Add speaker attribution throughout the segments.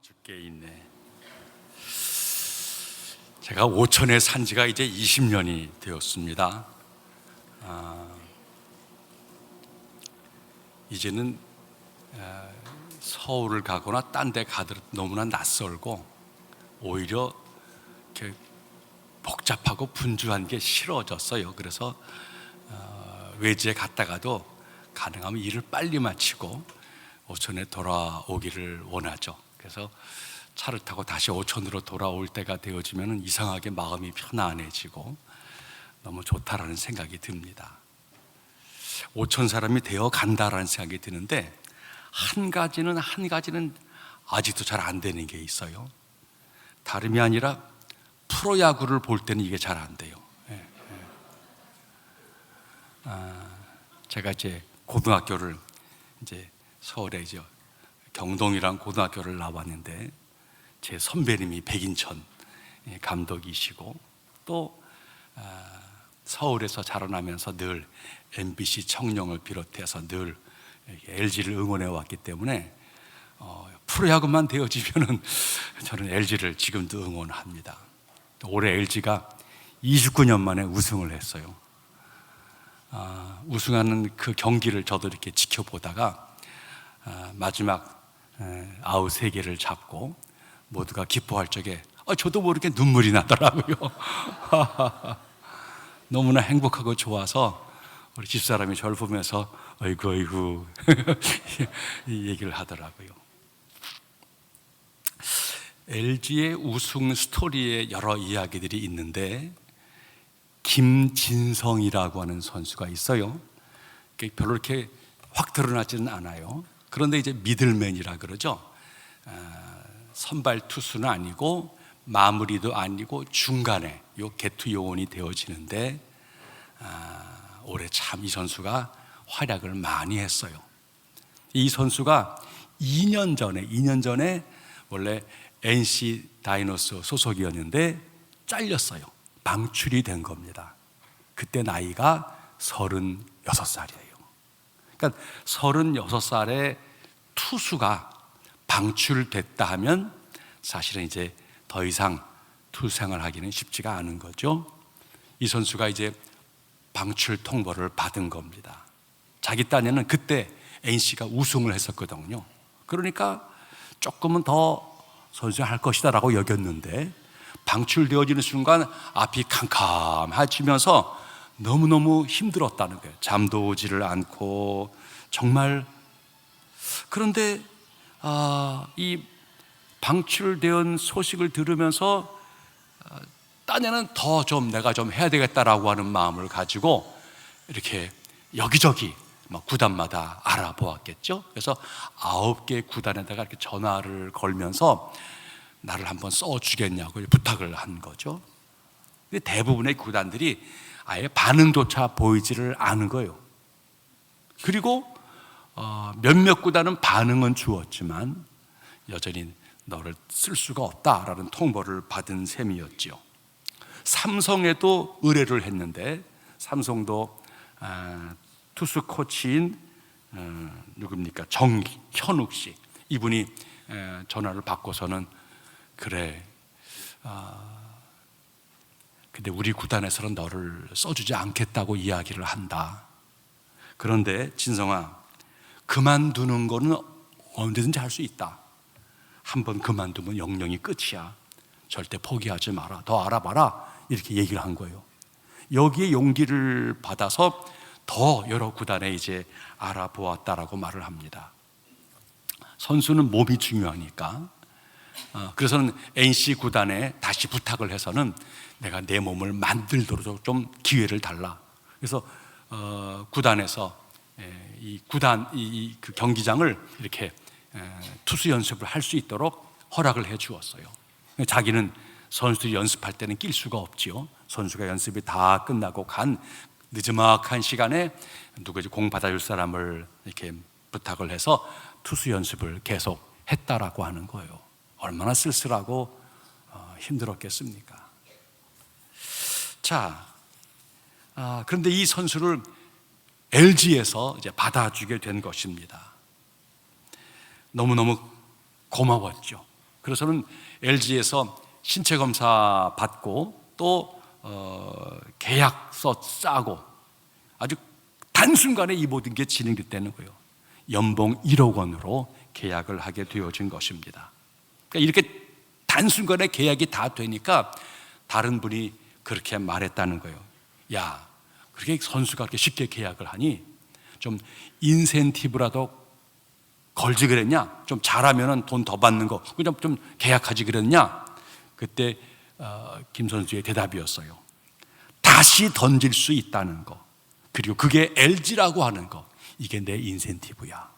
Speaker 1: 죽게 있네. 제가 오천에 산 지가 이제 20년이 되었습니다. 이제는 서울을 가거나 딴 데 가더라도 너무나 낯설고 오히려 이렇게 복잡하고 분주한 게 싫어졌어요. 그래서 외지에 갔다가도 가능하면 일을 빨리 마치고 오천에 돌아오기를 원하죠. 그래서 차를 타고 다시 오천으로 돌아올 때가 되어지면 이상하게 마음이 편안해지고 너무 좋다라는 생각이 듭니다. 오천 사람이 되어 간다라는 생각이 드는데 한 가지는 아직도 잘 안 되는 게 있어요. 다름이 아니라 프로야구를 볼 때는 이게 잘 안 돼요. 제가 이제 고등학교를 이제 서울에 이제 경동이란 고등학교를 나왔는데 제 선배님이 백인천 감독이시고 또 서울에서 자라나면서 늘 MBC 청룡을 비롯해서 늘 LG를 응원해 왔기 때문에 프로야구만 되어지면은 저는 LG를 지금도 응원합니다. 올해 LG가 29년 만에 우승을 했어요. 우승하는 그 경기를 저도 이렇게 지켜보다가 마지막 아웃 3개를 잡고 모두가 기뻐할 적에 저도 모르게 눈물이 나더라고요. 너무나 행복하고 좋아서 우리 집사람이 저를 보면서 어이구 이 얘기를 하더라고요. LG의 우승 스토리에 여러 이야기들이 있는데 김진성이라고 하는 선수가 있어요. 별로 이렇게 확 드러나지는 않아요. 그런데 이제 미들맨이라 그러죠. 선발 투수는 아니고 마무리도 아니고 중간에 요 개투 요원이 되어지는데 올해 참 이 선수가 활약을 많이 했어요. 이 선수가 2년 전에 원래 NC 다이노스 소속이었는데 잘렸어요. 방출이 된 겁니다. 그때 나이가 36살이에요. 그러니까 36살의 투수가 방출됐다 하면 사실은 이제 더 이상 투수 생활하기는 쉽지가 않은 거죠. 이 선수가 이제 방출 통보를 받은 겁니다. 자기 딴에는 그때 NC가 우승을 했었거든요. 그러니까 조금은 더 선수할 것이다 라고 여겼는데 방출되어지는 순간 앞이 캄캄해지면서 너무너무 힘들었다는 거예요. 잠도 오지를 않고 정말. 그런데 이 방출된 소식을 들으면서 딴에는 더 좀 내가 좀 해야 되겠다라고 하는 마음을 가지고 이렇게 여기저기 구단마다 알아보았겠죠. 그래서 9개 구단에다가 이렇게 전화를 걸면서 나를 한번 써주겠냐고 부탁을 한 거죠. 근데 대부분의 구단들이 아예 반응조차 보이지를 않은 거예요. 그리고 몇몇 구단은 반응은 주었지만 여전히 너를 쓸 수가 없다라는 통보를 받은 셈이었죠. 삼성에도 의뢰를 했는데 삼성도 투수 코치인 누굽니까? 정현욱 씨, 이분이 전화를 받고서는 그래, 근데 우리 구단에서는 너를 써주지 않겠다고 이야기를 한다. 그런데 진성아, 그만두는 거는 언제든지 할 수 있다. 한번 그만두면 영영이 끝이야. 절대 포기하지 마라. 더 알아봐라. 이렇게 얘기를 한 거예요. 여기에 용기를 받아서 더 여러 구단에 이제 알아보았다라고 말을 합니다. 선수는 몸이 중요하니까. 그래서는 NC 구단에 다시 부탁을 해서는 내가 내 몸을 만들도록 좀 기회를 달라. 그래서 구단에서 그 경기장을 이렇게 투수 연습을 할 수 있도록 허락을 해 주었어요. 자기는 선수들이 연습할 때는 낄 수가 없지요. 선수가 연습이 다 끝나고 간 늦지막한 시간에 누구지 공 받아줄 사람을 이렇게 부탁을 해서 투수 연습을 계속 했다라고 하는 거예요. 얼마나 쓸쓸하고 힘들었겠습니까? 자, 그런데 이 선수를 LG에서 이제 받아주게 된 것입니다. 너무너무 고마웠죠. 그래서는 LG에서 신체 검사 받고 또 계약서 짜고 아주 단순간에 이 모든 게 진행됐다는 거예요. 연봉 1억 원으로 계약을 하게 되어진 것입니다. 그러니까 이렇게 단순간에 계약이 다 되니까 다른 분이 그렇게 말했다는 거예요. 야, 그렇게 선수가 그렇게 쉽게 계약을 하니 좀 인센티브라도 걸지 그랬냐? 좀 잘하면 돈 더 받는 거 그냥 좀 계약하지 그랬냐? 그때 김 선수의 대답이었어요. 다시 던질 수 있다는 거, 그리고 그게 LG라고 하는 거, 이게 내 인센티브야.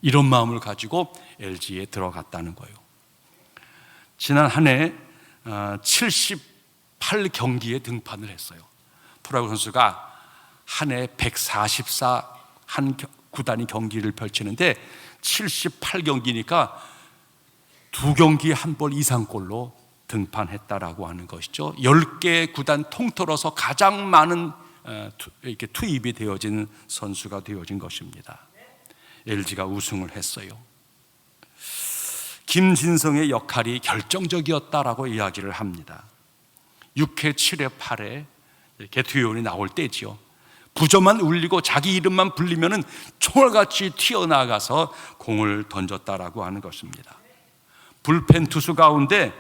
Speaker 1: 이런 마음을 가지고 LG에 들어갔다는 거예요. 지난 한 해 78경기에 등판을 했어요. 프로야구 선수가 한 해 144 한 구단이 경기를 펼치는데 78경기니까 2경기 한 볼 이상골로 등판했다라고 하는 것이죠. 10개 구단 통틀어서 가장 많은 이렇게 투입이 되어진 선수가 되어진 것입니다. LG가 우승을 했어요. 김진성의 역할이 결정적이었다라고 이야기를 합니다. 6회, 7회, 8회 이렇게 투혼이 나올 때지요. 부저만 울리고 자기 이름만 불리면은 총알같이 튀어나가서 공을 던졌다라고 하는 것입니다. 불펜 투수 가운데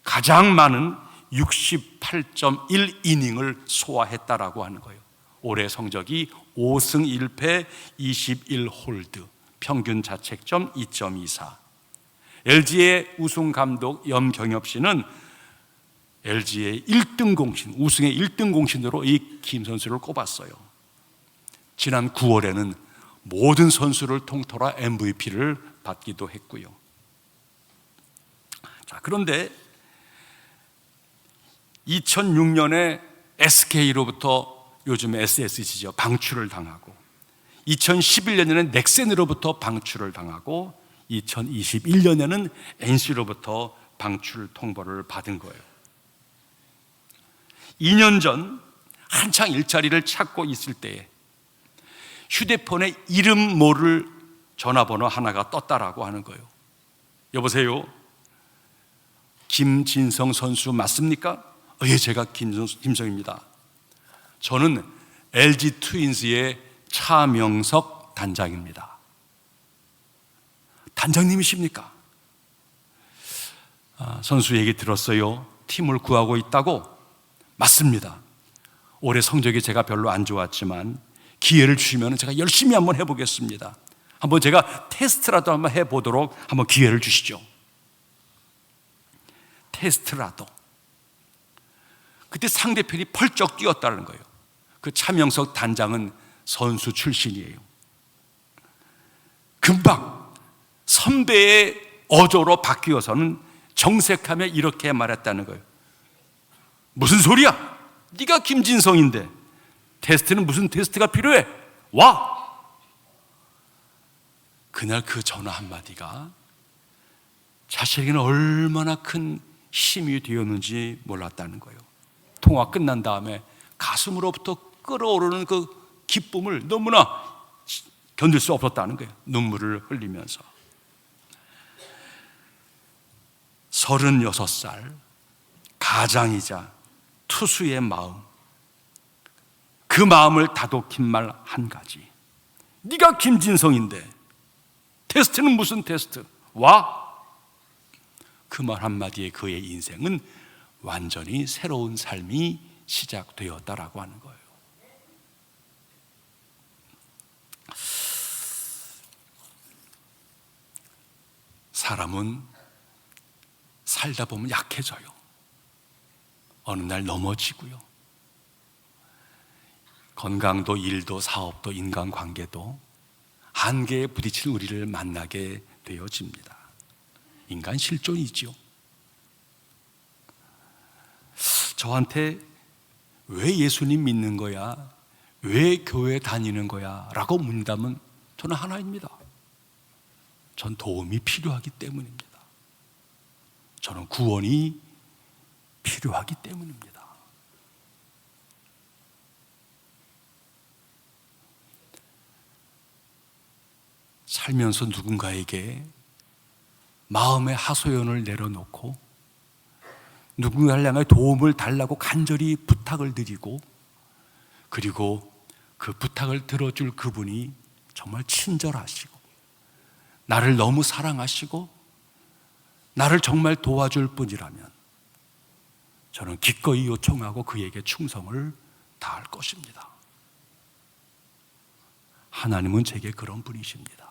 Speaker 1: 가장 많은 68.1이닝을 소화했다라고 하는 거예요. 올해 성적이 5승 1패 21홀드, 평균 자책점 2.24. LG의 우승 감독 염경엽 씨는 LG의 1등 공신, 우승의 1등 공신으로 이 김 선수를 꼽았어요. 지난 9월에는 모든 선수를 통틀어 MVP를 받기도 했고요. 자, 그런데 2006년에 SK로부터 요즘 SSG죠, 방출을 당하고 2011년에는 넥센으로부터 방출을 당하고 2021년에는 NC로부터 방출 통보를 받은 거예요. 2년 전 한창 일자리를 찾고 있을 때에 휴대폰에 이름 모를 전화번호 하나가 떴다라고 하는 거예요. 여보세요, 김진성 선수 맞습니까? 예, 제가 김성입니다. 저는 LG 트윈스의 차명석 단장입니다. 단장님이십니까? 선수 얘기 들었어요. 팀을 구하고 있다고? 맞습니다. 올해 성적이 제가 별로 안 좋았지만 기회를 주시면 제가 열심히 한번 해보겠습니다. 한번 제가 테스트라도 한번 해보도록 한번 기회를 주시죠. 테스트라도. 그때 상대편이 펄쩍 뛰었다는 거예요. 그 차명석 단장은 선수 출신이에요. 금방 선배의 어조로 바뀌어서는 정색하며 이렇게 말했다는 거예요. 무슨 소리야? 네가 김진성인데 테스트는 무슨 테스트가 필요해? 와! 그날 그 전화 한마디가 자신에게는 얼마나 큰 힘이 되었는지 몰랐다는 거예요. 통화 끝난 다음에 가슴으로부터 끓어오르는 그 기쁨을 너무나 견딜 수 없었다는 거예요. 눈물을 흘리면서. 36살 가장이자 투수의 마음, 그 마음을 다독힌 말 한 가지. 네가 김진성인데 테스트는 무슨 테스트? 와! 그 말 한마디에 그의 인생은 완전히 새로운 삶이 시작되었다라고 하는 거예요. 사람은 살다 보면 약해져요. 어느 날 넘어지고요. 건강도, 일도, 사업도, 인간관계도 한계에 부딪힌 우리를 만나게 되어집니다. 인간 실존이지요. 저한테 왜 예수님 믿는 거야? 왜 교회 다니는 거야? 라고 묻는다면 저는 하나입니다. 전 도움이 필요하기 때문입니다. 저는 구원이 필요하기 때문입니다. 살면서 누군가에게 마음의 하소연을 내려놓고 누군가를 향해 도움을 달라고 간절히 부탁을 드리고, 그리고 그 부탁을 들어줄 그분이 정말 친절하시고 나를 너무 사랑하시고 나를 정말 도와줄 분이라면 저는 기꺼이 요청하고 그에게 충성을 다할 것입니다. 하나님은 제게 그런 분이십니다.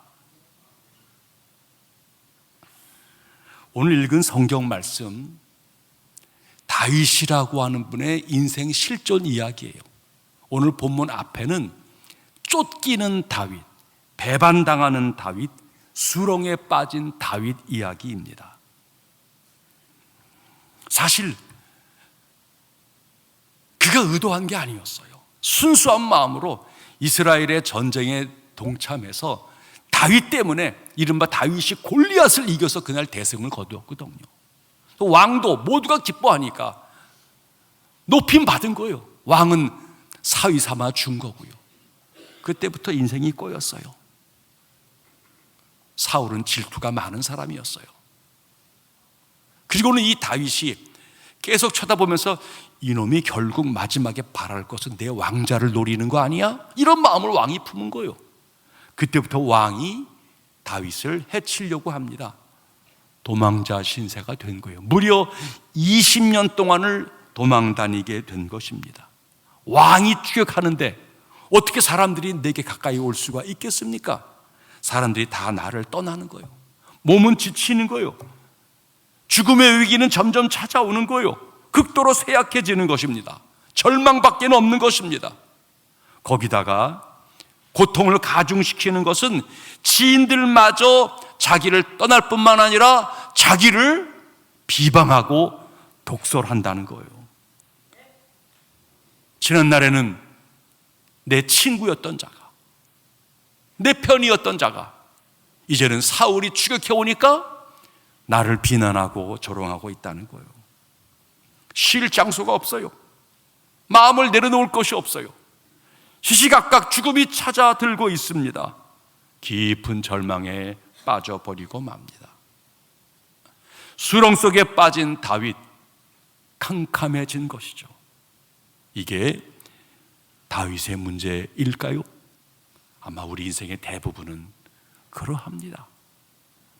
Speaker 1: 오늘 읽은 성경 말씀, 다윗이라고 하는 분의 인생 실존 이야기예요. 오늘 본문 앞에는 쫓기는 다윗, 배반당하는 다윗, 수렁에 빠진 다윗 이야기입니다. 사실 그가 의도한 게 아니었어요. 순수한 마음으로 이스라엘의 전쟁에 동참해서 다윗 때문에 이른바 다윗이 골리앗을 이겨서 그날 대승을 거두었거든요. 왕도 모두가 기뻐하니까 높임 받은 거예요. 왕은 사위 삼아 준 거고요. 그때부터 인생이 꼬였어요. 사울은 질투가 많은 사람이었어요. 그리고는 이 다윗이 계속 쳐다보면서 이놈이 결국 마지막에 바랄 것은 내 왕자를 노리는 거 아니야? 이런 마음을 왕이 품은 거예요. 그때부터 왕이 다윗을 해치려고 합니다. 도망자 신세가 된 거예요. 무려 20년 동안을 도망 다니게 된 것입니다. 왕이 추격하는데 어떻게 사람들이 내게 가까이 올 수가 있겠습니까? 사람들이 다 나를 떠나는 거예요. 몸은 지치는 거예요. 죽음의 위기는 점점 찾아오는 거예요. 극도로 쇠약해지는 것입니다. 절망밖에 없는 것입니다. 거기다가 고통을 가중시키는 것은 지인들마저 자기를 떠날 뿐만 아니라 자기를 비방하고 독설한다는 거예요. 지난날에는 내 친구였던 자가, 내 편이었던 자가 이제는 사울이 추격해 오니까 나를 비난하고 조롱하고 있다는 거예요. 쉴 장소가 없어요. 마음을 내려놓을 것이 없어요. 시시각각 죽음이 찾아들고 있습니다. 깊은 절망에 빠져버리고 맙니다. 수렁 속에 빠진 다윗, 캄캄해진 것이죠. 이게 다윗의 문제일까요? 아마 우리 인생의 대부분은 그러합니다.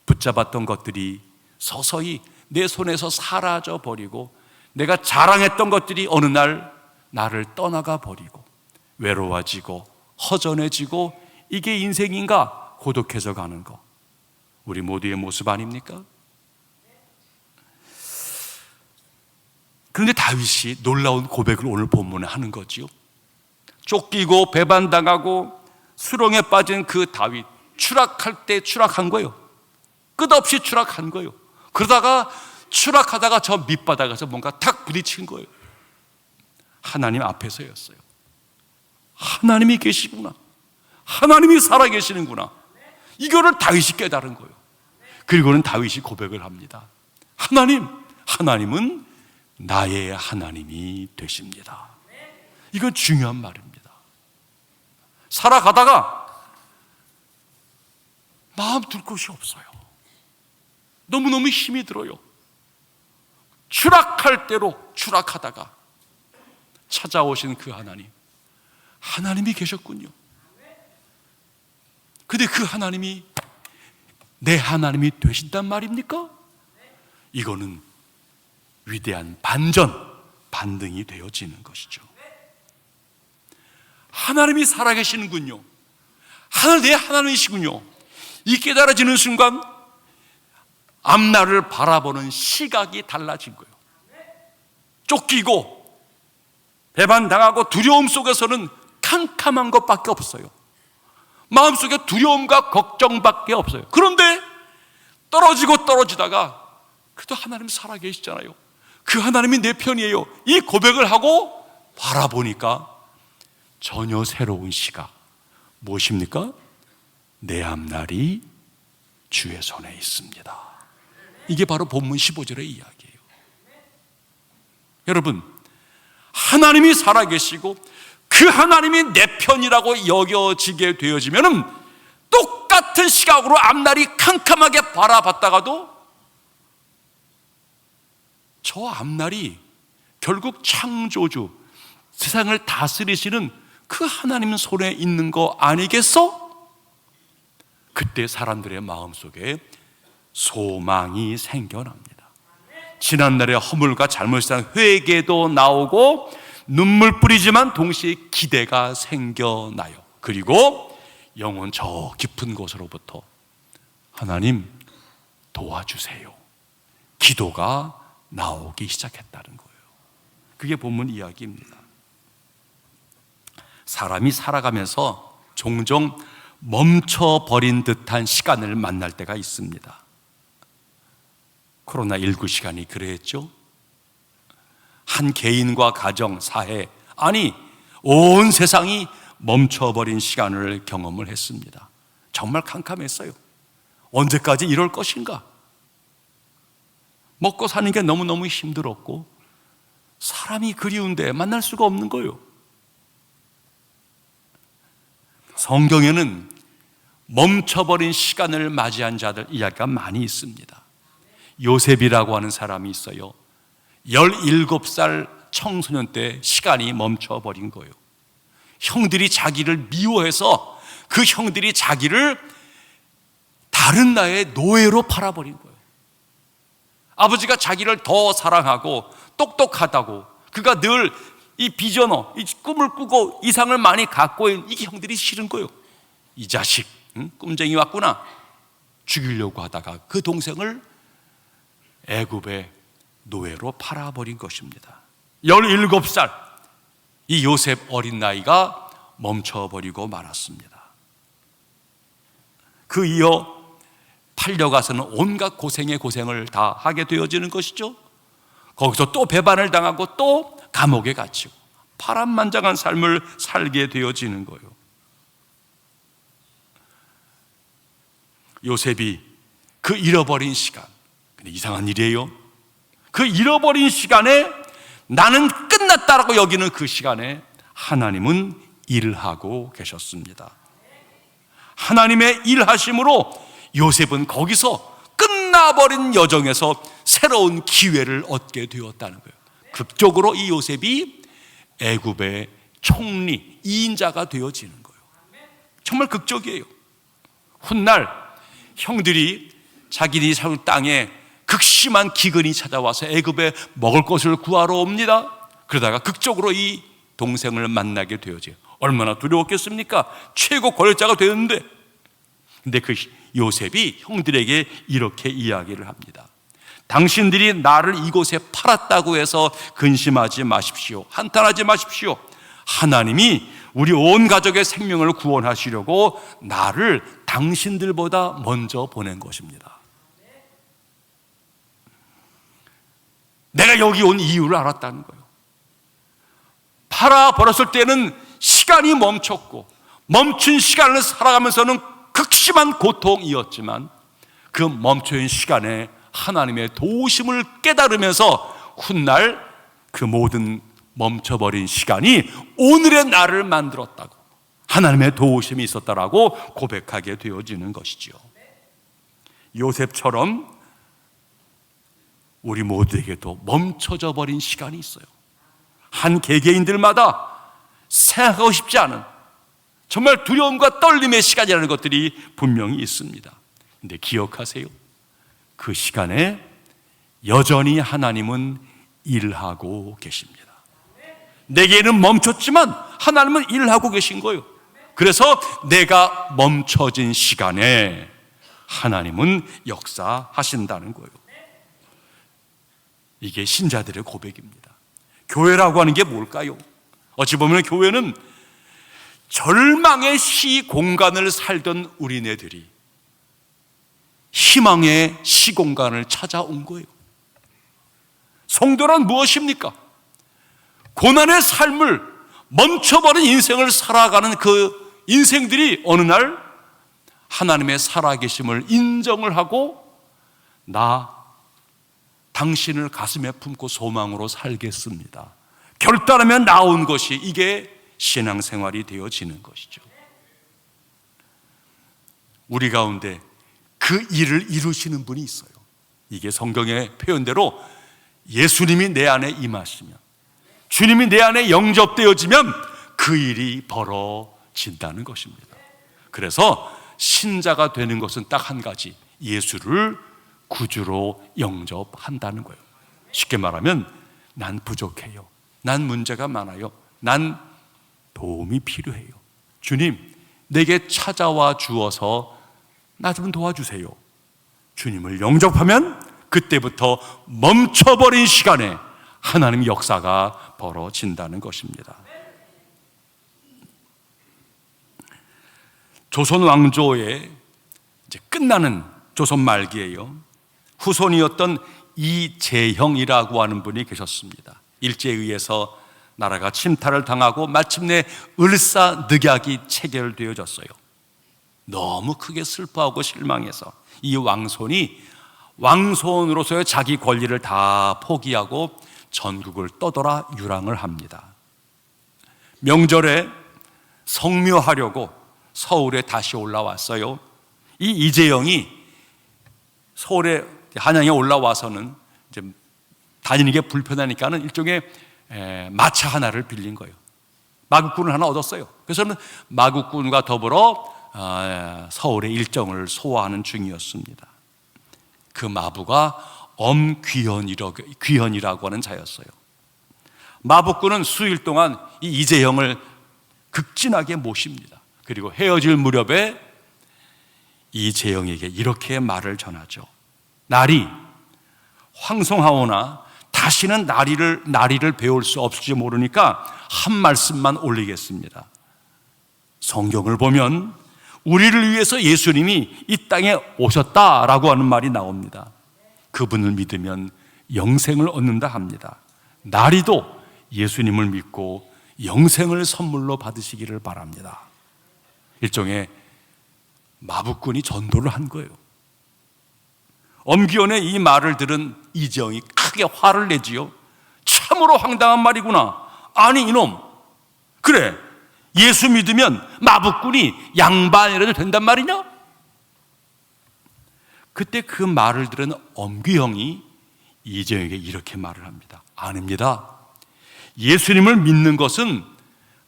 Speaker 1: 붙잡았던 것들이 서서히 내 손에서 사라져 버리고, 내가 자랑했던 것들이 어느 날 나를 떠나가 버리고 외로워지고 허전해지고, 이게 인생인가? 고독해져 가는 거, 우리 모두의 모습 아닙니까? 그런데 다윗이 놀라운 고백을 오늘 본문에 하는 거지요. 쫓기고 배반당하고 수렁에 빠진 그 다윗, 추락할 때 추락한 거예요. 끝없이 추락한 거예요. 그러다가 추락하다가 저 밑바닥에서 뭔가 탁 부딪힌 거예요. 하나님 앞에서였어요. 하나님이 계시구나, 하나님이 살아계시는구나, 이거를 다윗이 깨달은 거예요. 그리고는 다윗이 고백을 합니다. 하나님은 나의 하나님이 되십니다. 이건 중요한 말입니다. 살아가다가 마음 둘 곳이 없어요. 너무너무 힘이 들어요. 추락할 대로 추락하다가 찾아오신 그 하나님이 계셨군요. 근데 그 하나님이 내 하나님이 되신단 말입니까? 이거는 위대한 반등이 되어지는 것이죠. 하나님이 살아계시는군요. 내 하나님이시군요. 이 깨달아지는 순간 앞날을 바라보는 시각이 달라진 거예요. 쫓기고 배반당하고 두려움 속에서는 캄캄한 것밖에 없어요. 마음속에 두려움과 걱정밖에 없어요. 그런데 떨어지다가 그래도 하나님 살아계시잖아요. 그 하나님이 내 편이에요. 이 고백을 하고 바라보니까 전혀 새로운 시각. 무엇입니까? 내 앞날이 주의 손에 있습니다. 이게 바로 본문 15절의 이야기예요. 여러분, 하나님이 살아계시고 그 하나님이 내 편이라고 여겨지게 되어지면은 똑같은 시각으로 앞날이 캄캄하게 바라봤다가도 저 앞날이 결국 창조주, 세상을 다스리시는 그 하나님 손에 있는 거 아니겠어? 그때 사람들의 마음속에 소망이 생겨납니다. 지난날의 허물과 잘못에 대한 회개도 나오고 눈물 뿌리지만 동시에 기대가 생겨나요. 그리고 영혼 저 깊은 곳으로부터 하나님 도와주세요, 기도가 나오기 시작했다는 거예요. 그게 본문 이야기입니다. 사람이 살아가면서 종종 멈춰버린 듯한 시간을 만날 때가 있습니다. 코로나19 시간이 그랬죠. 한 개인과 가정, 사회, 아니 온 세상이 멈춰버린 시간을 경험을 했습니다. 정말 캄캄했어요. 언제까지 이럴 것인가? 먹고 사는 게 너무너무 힘들었고 사람이 그리운데 만날 수가 없는 거예요. 성경에는 멈춰버린 시간을 맞이한 자들 이야기가 많이 있습니다. 요셉이라고 하는 사람이 있어요. 17살 청소년 때 시간이 멈춰버린 거예요. 형들이 자기를 미워해서 그 형들이 자기를 다른 나라의 노예로 팔아버린 거예요. 아버지가 자기를 더 사랑하고 똑똑하다고, 그가 늘 이 비전어, 이 꿈을 꾸고 이상을 많이 갖고 있는 이 형들이 싫은 거예요. 이 자식, 꿈쟁이 왔구나. 죽이려고 하다가 그 동생을 애굽의 노예로 팔아버린 것입니다. 17살 이 요셉 어린 나이가 멈춰버리고 말았습니다. 그 이어 팔려가서는 온갖 고생의 고생을 다 하게 되어지는 것이죠. 거기서 또 배반을 당하고 또 감옥에 갇히고 파란만장한 삶을 살게 되어지는 거예요. 요셉이 그 잃어버린 시간, 근데 이상한 일이에요. 그 잃어버린 시간에 나는 끝났다라고 여기는 그 시간에 하나님은 일하고 계셨습니다. 하나님의 일하심으로 요셉은 거기서 끝나버린 여정에서 새로운 기회를 얻게 되었다는 거예요. 극적으로 이 요셉이 애굽의 총리 2인자가 되어지는 거예요. 정말 극적이에요. 훗날 형들이 자기들이 살 땅에 극심한 기근이 찾아와서 애굽에 먹을 것을 구하러 옵니다. 그러다가 극적으로 이 동생을 만나게 되어져요. 얼마나 두려웠겠습니까? 최고 권력자가 되었는데. 근데 그 요셉이 형들에게 이렇게 이야기를 합니다. 당신들이 나를 이곳에 팔았다고 해서 근심하지 마십시오. 한탄하지 마십시오. 하나님이 우리 온 가족의 생명을 구원하시려고 나를 당신들보다 먼저 보낸 것입니다. 내가 여기 온 이유를 알았다는 거예요. 팔아버렸을 때는 시간이 멈췄고 멈춘 시간을 살아가면서는 극심한 고통이었지만 그 멈춰있는 시간에 하나님의 도우심을 깨달으면서 훗날 그 모든 멈춰버린 시간이 오늘의 나를 만들었다고, 하나님의 도우심이 있었다라고 고백하게 되어지는 것이죠. 요셉처럼 우리 모두에게도 멈춰져 버린 시간이 있어요. 한 개개인들마다 생각하고 싶지 않은 정말 두려움과 떨림의 시간이라는 것들이 분명히 있습니다. 근데 기억하세요. 그 시간에 여전히 하나님은 일하고 계십니다. 내게는 멈췄지만 하나님은 일하고 계신 거예요. 그래서 내가 멈춰진 시간에 하나님은 역사하신다는 거예요. 이게 신자들의 고백입니다. 교회라고 하는 게 뭘까요? 어찌 보면 교회는 절망의 시공간을 살던 우리네들이 희망의 시공간을 찾아온 거예요. 성도란 무엇입니까? 고난의 삶을 멈춰버린 인생을 살아가는 그 인생들이 어느 날 하나님의 살아계심을 인정을 하고 나 당신을 가슴에 품고 소망으로 살겠습니다, 결단하면 나온 것이 이게 신앙생활이 되어지는 것이죠. 우리 가운데 그 일을 이루시는 분이 있어요. 이게 성경의 표현대로 예수님이 내 안에 임하시면, 주님이 내 안에 영접되어지면 그 일이 벌어진다는 것입니다. 그래서 신자가 되는 것은 딱 한 가지, 예수를 구주로 영접한다는 거예요. 쉽게 말하면 난 부족해요, 난 문제가 많아요, 난 도움이 필요해요, 주님 내게 찾아와 주어서 나 좀 도와주세요. 주님을 영접하면 그때부터 멈춰버린 시간에 하나님의 역사가 벌어진다는 것입니다. 조선 왕조의 이제 끝나는 조선 말기에요, 후손이었던 이재형이라고 하는 분이 계셨습니다. 일제에 의해서 나라가 침탈을 당하고 마침내 을사늑약이 체결되어졌어요. 너무 크게 슬퍼하고 실망해서 이 왕손이 왕손으로서의 자기 권리를 다 포기하고 전국을 떠돌아 유랑을 합니다. 명절에 성묘하려고 서울에 다시 올라왔어요. 이 이재영이 서울에 한양에 올라와서는 이제 다니는 게 불편하니까는 일종의 마차 하나를 빌린 거예요. 마국군을 하나 얻었어요. 그래서는 마국군과 더불어 서울의 일정을 소화하는 중이었습니다. 그 마부가 엄귀현이라고 하는 자였어요. 마부꾼은 수일 동안 이 이재형을 극진하게 모십니다. 그리고 헤어질 무렵에 이재형에게 이렇게 말을 전하죠. 날이 황송하오나 다시는 나리를 배울 수 없을지 모르니까 한 말씀만 올리겠습니다. 성경을 보면 우리를 위해서 예수님이 이 땅에 오셨다라고 하는 말이 나옵니다. 그분을 믿으면 영생을 얻는다 합니다. 나리도 예수님을 믿고 영생을 선물로 받으시기를 바랍니다. 일종의 마부꾼이 전도를 한 거예요. 엄기원의 이 말을 들은 이재영이 크게 화를 내지요. 참으로 황당한 말이구나. 아니 이놈, 그래 예수 믿으면 마부꾼이 양반이라도 된단 말이냐? 그때 그 말을 들은 엄귀형이 이재영에게 이렇게 말을 합니다. 아닙니다. 예수님을 믿는 것은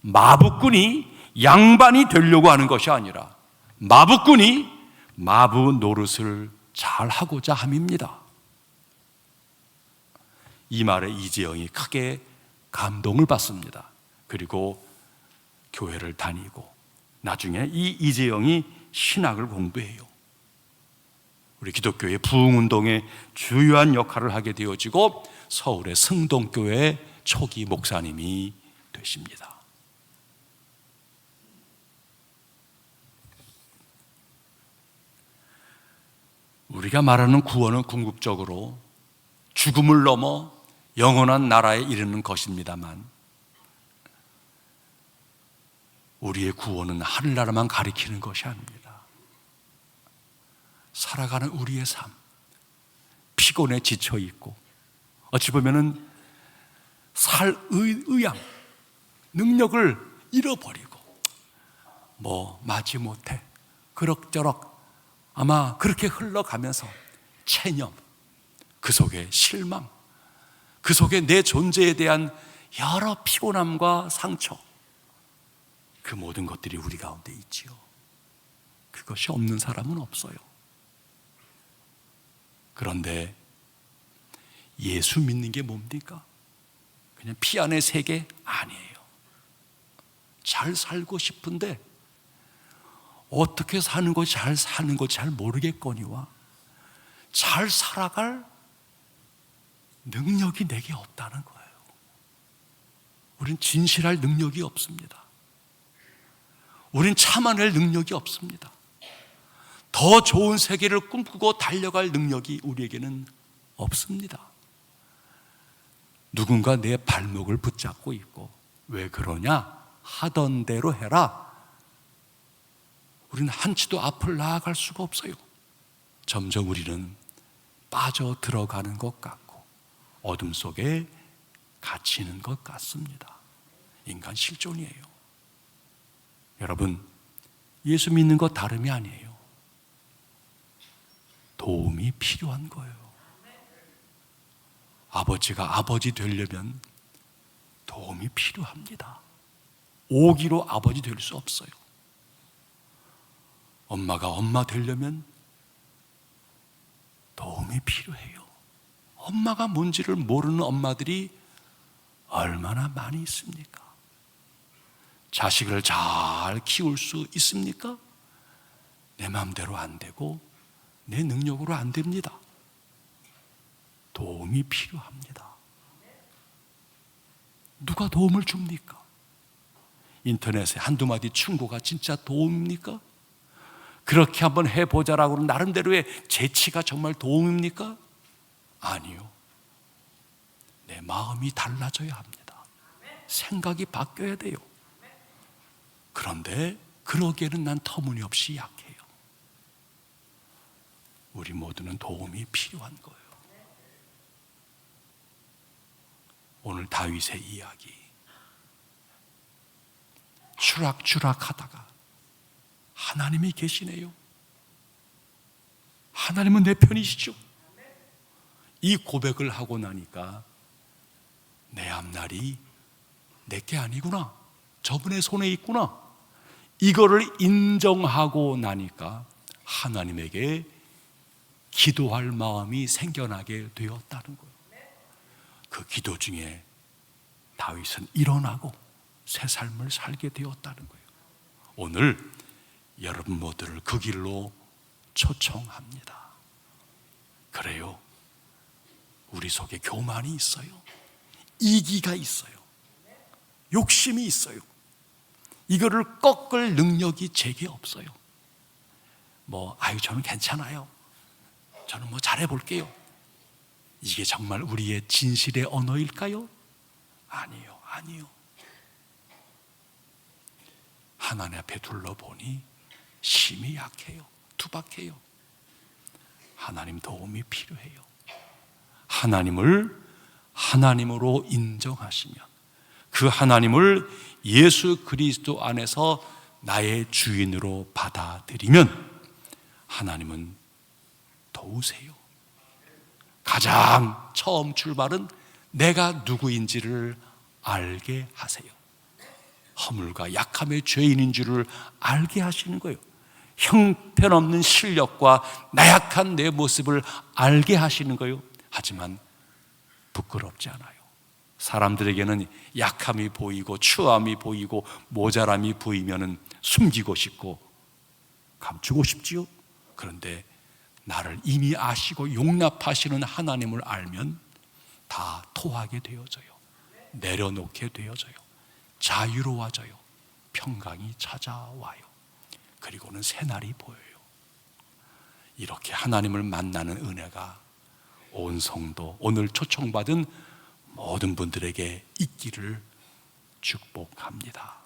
Speaker 1: 마부꾼이 양반이 되려고 하는 것이 아니라 마부꾼이 마부 노릇을 잘 하고자 함입니다. 이 말에 이재영이 크게 감동을 받습니다. 그리고 교회를 다니고 나중에 이 이재영이 신학을 공부해요. 우리 기독교의 부흥운동에 주요한 역할을 하게 되어지고 서울의 승동교회 초기 목사님이 되십니다. 우리가 말하는 구원은 궁극적으로 죽음을 넘어 영원한 나라에 이르는 것입니다만, 우리의 구원은 하늘나라만 가리키는 것이 아닙니다. 살아가는 우리의 삶, 피곤에 지쳐 있고 어찌 보면은 살 의향, 능력을 잃어버리고 마지 못해 그럭저럭 아마 그렇게 흘러가면서 체념, 그 속에 실망, 그 속에 내 존재에 대한 여러 피곤함과 상처, 그 모든 것들이 우리 가운데 있지요. 그것이 없는 사람은 없어요. 그런데 예수 믿는 게 뭡니까? 그냥 피 안의 세계 아니에요. 잘 살고 싶은데 어떻게 사는 것이 잘 사는 것이 잘 모르겠거니와 잘 살아갈 능력이 내게 없다는 거예요. 우린 진실할 능력이 없습니다. 우린 참아낼 능력이 없습니다. 더 좋은 세계를 꿈꾸고 달려갈 능력이 우리에게는 없습니다. 누군가 내 발목을 붙잡고 있고 왜 그러냐? 하던 대로 해라. 우리는 한치도 앞을 나아갈 수가 없어요. 점점 우리는 빠져 들어가는 것 같고 어둠 속에 갇히는 것 같습니다. 인간 실존이에요. 여러분, 예수 믿는 것 다름이 아니에요. 도움이 필요한 거예요. 아버지가 아버지 되려면 도움이 필요합니다. 오기로 아버지 될 수 없어요. 엄마가 엄마 되려면 도움이 필요해요. 엄마가 뭔지를 모르는 엄마들이 얼마나 많이 있습니까? 자식을 잘 키울 수 있습니까? 내 마음대로 안 되고 내 능력으로 안 됩니다. 도움이 필요합니다. 누가 도움을 줍니까? 인터넷에 한두 마디 충고가 진짜 도움입니까? 그렇게 한번 해보자라고 나름대로의 재치가 정말 도움입니까? 아니요. 내 마음이 달라져야 합니다. 생각이 바뀌어야 돼요. 그런데 그러기에는 난 터무니없이 약해요. 우리 모두는 도움이 필요한 거예요. 오늘 다윗의 이야기, 추락추락 하다가 하나님이 계시네요. 하나님은 내 편이시죠. 이 고백을 하고 나니까 내 앞날이 내게 아니구나, 저분의 손에 있구나, 이거를 인정하고 나니까 하나님에게 기도할 마음이 생겨나게 되었다는 거예요. 그 기도 중에 다윗은 일어나고 새 삶을 살게 되었다는 거예요. 오늘 여러분 모두를 그 길로 초청합니다. 그래요. 우리 속에 교만이 있어요. 이기가 있어요. 욕심이 있어요. 이거를 꺾을 능력이 제게 없어요. 저는 괜찮아요. 저는 잘해볼게요. 이게 정말 우리의 진실의 언어일까요? 아니요, 아니요. 하나님 앞에 둘러보니 심히 약해요. 투박해요. 하나님 도움이 필요해요. 하나님을 하나님으로 인정하시면, 그 하나님을 예수 그리스도 안에서 나의 주인으로 받아들이면 하나님은 도우세요. 가장 처음 출발은 내가 누구인지를 알게 하세요. 허물과 약함의 죄인인 줄을 알게 하시는 거예요. 형편없는 실력과 나약한 내 모습을 알게 하시는 거예요. 하지만 부끄럽지 않아요. 사람들에게는 약함이 보이고 추함이 보이고 모자람이 보이면 숨기고 싶고 감추고 싶지요. 그런데 나를 이미 아시고 용납하시는 하나님을 알면 다 토하게 되어져요. 내려놓게 되어져요. 자유로워져요. 평강이 찾아와요. 그리고는 새날이 보여요. 이렇게 하나님을 만나는 은혜가 온 성도, 오늘 초청받은 모든 분들에게 있기를 축복합니다.